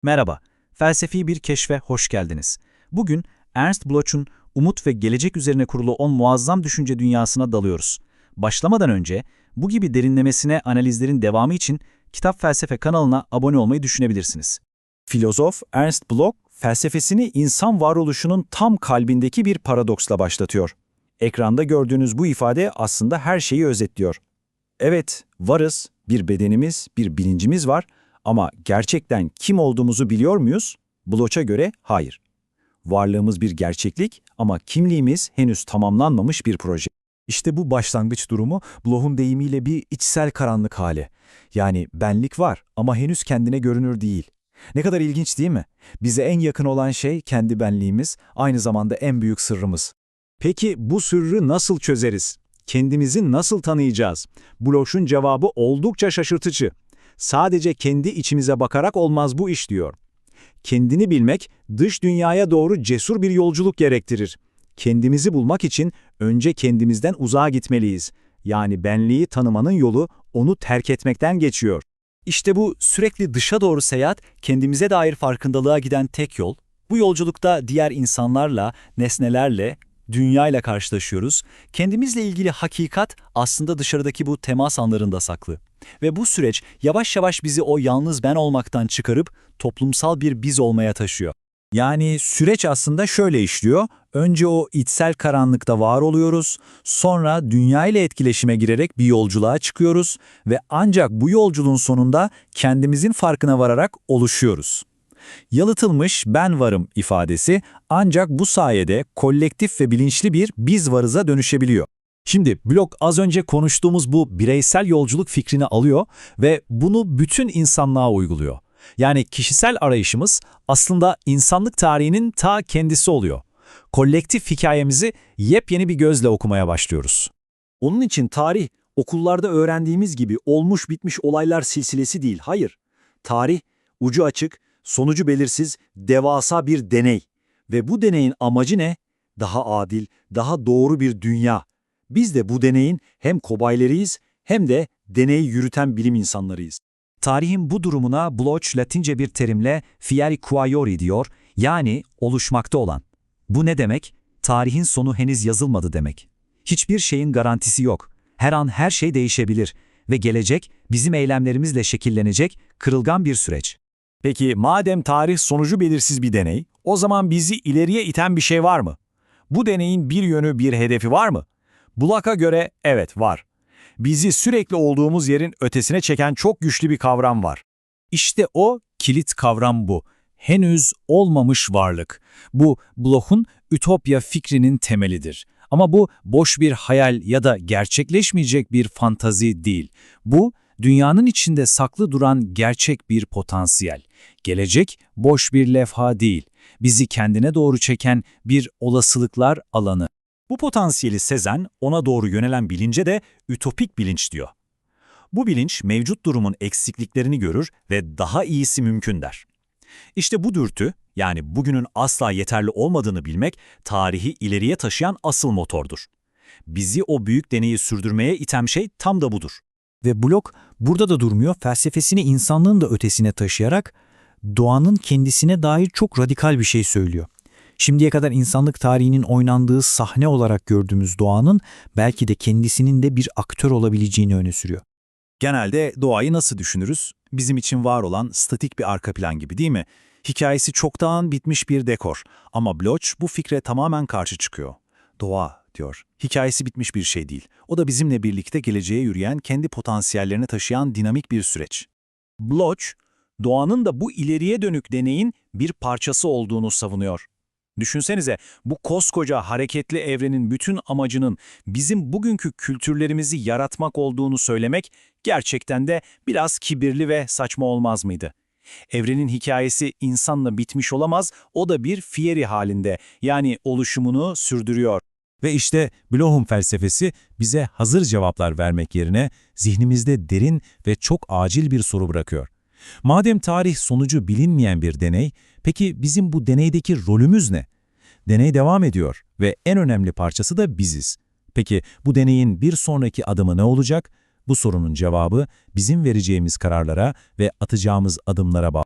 Merhaba, felsefi bir keşfe hoş geldiniz. Bugün Ernst Bloch'un umut ve gelecek üzerine kurulu muazzam düşünce dünyasına dalıyoruz. Başlamadan önce bu gibi derinlemesine analizlerin devamı için Kitap Felsefe kanalına abone olmayı düşünebilirsiniz. Filozof Ernst Bloch, felsefesini insan varoluşunun tam kalbindeki bir paradoksla başlatıyor. Ekranda gördüğünüz bu ifade aslında her şeyi özetliyor. Evet, varız, bir bedenimiz, bir bilincimiz var ama gerçekten kim olduğumuzu biliyor muyuz? Bloch'a göre hayır. Varlığımız bir gerçeklik ama kimliğimiz henüz tamamlanmamış bir proje. İşte bu başlangıç durumu Bloch'un deyimiyle bir içsel karanlık hali. Yani benlik var ama henüz kendine görünür değil. Ne kadar ilginç değil mi? Bize en yakın olan şey kendi benliğimiz, aynı zamanda en büyük sırrımız. Peki bu sırrı nasıl çözeriz? Kendimizi nasıl tanıyacağız? Bloch'un cevabı oldukça şaşırtıcı. Sadece kendi içimize bakarak olmaz bu iş diyor. Kendini bilmek, dış dünyaya doğru cesur bir yolculuk gerektirir. Kendimizi bulmak için önce kendimizden uzağa gitmeliyiz. Yani benliği tanımanın yolu onu terk etmekten geçiyor. İşte bu sürekli dışa doğru seyahat, kendimize dair farkındalığa giden tek yol. Bu yolculukta diğer insanlarla, nesnelerle, dünyayla karşılaşıyoruz. Kendimizle ilgili hakikat aslında dışarıdaki bu temas anlarında saklı. Ve bu süreç yavaş yavaş bizi o yalnız ben olmaktan çıkarıp toplumsal bir biz olmaya taşıyor. Yani süreç aslında şöyle işliyor. Önce o içsel karanlıkta var oluyoruz, sonra dünya ile etkileşime girerek bir yolculuğa çıkıyoruz ve ancak bu yolculuğun sonunda kendimizin farkına vararak oluşuyoruz. Yalıtılmış ben varım ifadesi ancak bu sayede kolektif ve bilinçli bir biz varıza dönüşebiliyor. Şimdi Bloch az önce konuştuğumuz bu bireysel yolculuk fikrini alıyor ve bunu bütün insanlığa uyguluyor. Yani kişisel arayışımız aslında insanlık tarihinin ta kendisi oluyor. Kolektif hikayemizi yepyeni bir gözle okumaya başlıyoruz. Onun için tarih, okullarda öğrendiğimiz gibi olmuş bitmiş olaylar silsilesi değil, hayır. Tarih, ucu açık, sonucu belirsiz, devasa bir deney. Ve bu deneyin amacı ne? Daha adil, daha doğru bir dünya. Biz de bu deneyin hem kobaylarıyız hem de deneyi yürüten bilim insanlarıyız. Tarihin bu durumuna Bloch Latince bir terimle fieri quaiori diyor, yani oluşmakta olan. Bu ne demek? Tarihin sonu henüz yazılmadı demek. Hiçbir şeyin garantisi yok. Her an her şey değişebilir ve gelecek bizim eylemlerimizle şekillenecek kırılgan bir süreç. Peki madem tarih sonucu belirsiz bir deney, o zaman bizi ileriye iten bir şey var mı? Bu deneyin bir yönü, bir hedefi var mı? Bloch'a göre evet var. Bizi sürekli olduğumuz yerin ötesine çeken çok güçlü bir kavram var. İşte o kilit kavram bu. Henüz olmamış varlık. Bu Bloch'un ütopya fikrinin temelidir. Ama bu boş bir hayal ya da gerçekleşmeyecek bir fantazi değil. Bu dünyanın içinde saklı duran gerçek bir potansiyel. Gelecek boş bir levha değil. Bizi kendine doğru çeken bir olasılıklar alanı. Bu potansiyeli sezen, ona doğru yönelen bilince de ütopik bilinç diyor. Bu bilinç mevcut durumun eksikliklerini görür ve daha iyisi mümkün der. İşte bu dürtü, yani bugünün asla yeterli olmadığını bilmek, tarihi ileriye taşıyan asıl motordur. Bizi o büyük deneyi sürdürmeye iten şey tam da budur. Ve Bloch burada da durmuyor, felsefesini insanlığın da ötesine taşıyarak doğanın kendisine dair çok radikal bir şey söylüyor. Şimdiye kadar insanlık tarihinin oynandığı sahne olarak gördüğümüz doğanın belki de kendisinin de bir aktör olabileceğini öne sürüyor. Genelde doğayı nasıl düşünürüz? Bizim için var olan statik bir arka plan gibi değil mi? Hikayesi çoktan bitmiş bir dekor. Ama Bloch bu fikre tamamen karşı çıkıyor. Doğa, diyor, hikayesi bitmiş bir şey değil. O da bizimle birlikte geleceğe yürüyen, kendi potansiyellerini taşıyan dinamik bir süreç. Bloch, doğanın da bu ileriye dönük deneyin bir parçası olduğunu savunuyor. Düşünsenize, bu koskoca hareketli evrenin bütün amacının bizim bugünkü kültürlerimizi yaratmak olduğunu söylemek gerçekten de biraz kibirli ve saçma olmaz mıydı? Evrenin hikayesi insanla bitmiş olamaz, o da bir fieri halinde, yani oluşumunu sürdürüyor. Ve işte Bloch'un felsefesi bize hazır cevaplar vermek yerine zihnimizde derin ve çok acil bir soru bırakıyor. Madem tarih sonucu bilinmeyen bir deney, peki bizim bu deneydeki rolümüz ne? Deney devam ediyor ve en önemli parçası da biziz. Peki bu deneyin bir sonraki adımı ne olacak? Bu sorunun cevabı bizim vereceğimiz kararlara ve atacağımız adımlara bağlı.